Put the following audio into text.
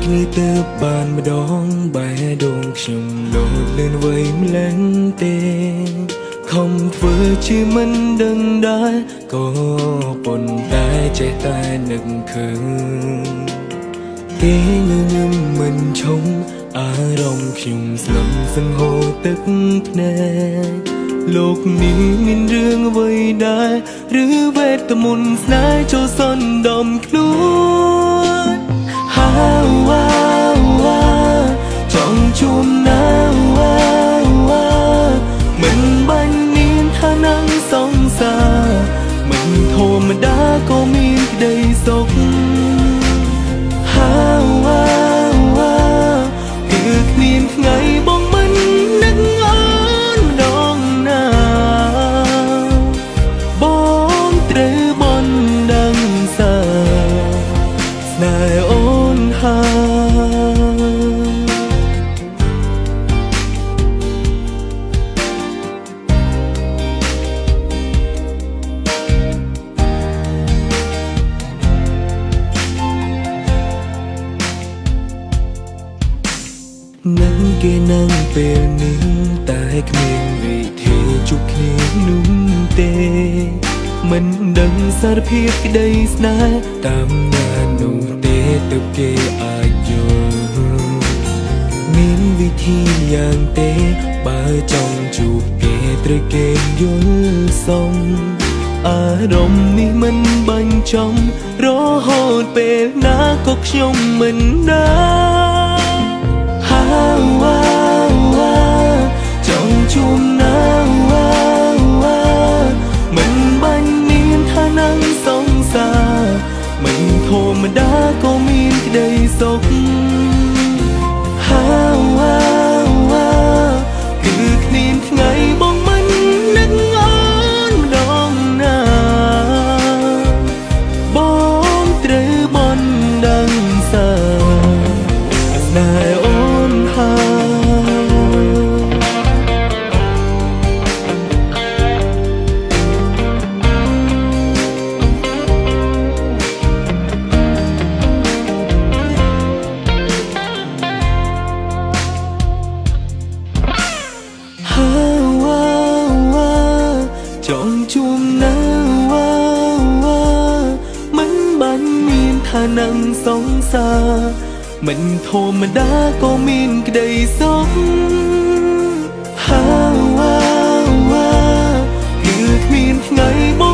គ្នាទៅបានម្ដងបែរដងខ្ញុំលោតលឿនវៃម្លេះទេខំធ្វើជាមិនដឹងដែរក៏ប៉ុន្តែចេះតែនឹកឃើញគេញញឹមមិនឈុំអារម្មណ៍ខ្ញុំស្លឹមសង្ហូរទឹកភ្នែកលោកនេះមានរឿងអ្វីដែរឬវេទមន្តស្នេហ៍ចូលសន្តំខ្លួនចង់ជួបណាមិនបាញ់មានឋានៈសង្សារមិនធម្មតាក៏មានក្តីសុខគឺគ្មានថ្ងៃបងមិននឹកអូនម្ដងណាបងត្រូវបនដឹងសាស្នេហ៍អូននឹងគេនឹងពេលនេះតែគ្មានវិធីជួបគ្នានោះទេមិនដឹងសារភាពក្តីស្នេហ៍តាមណានោះទេទើបគេអាចយល់មានវិធីយ៉ាងទេបើចង់ជួបគេត្រូវគេយល់សមអារម្មណ៍នេះមិនបាញ់ចំរហូតពេលណាក៏ខ្ញុំមិនដឹងចង់ជួបណាមិនបាញ់មានឋានៈសង្សារមិនធម្មតាក៏មានក្តីសុខគឺគ្មានថ្ងៃបងមិននឹកអូនម្ដងណាបងត្រូវបនដឹងសាស្នេហ៍អូនចង់ជួបណាមិនបាញ់មានឋានៈសង្សារមិនធម្មតាក៏មានក្តីសុខគឺគ្មានថ្ងៃបង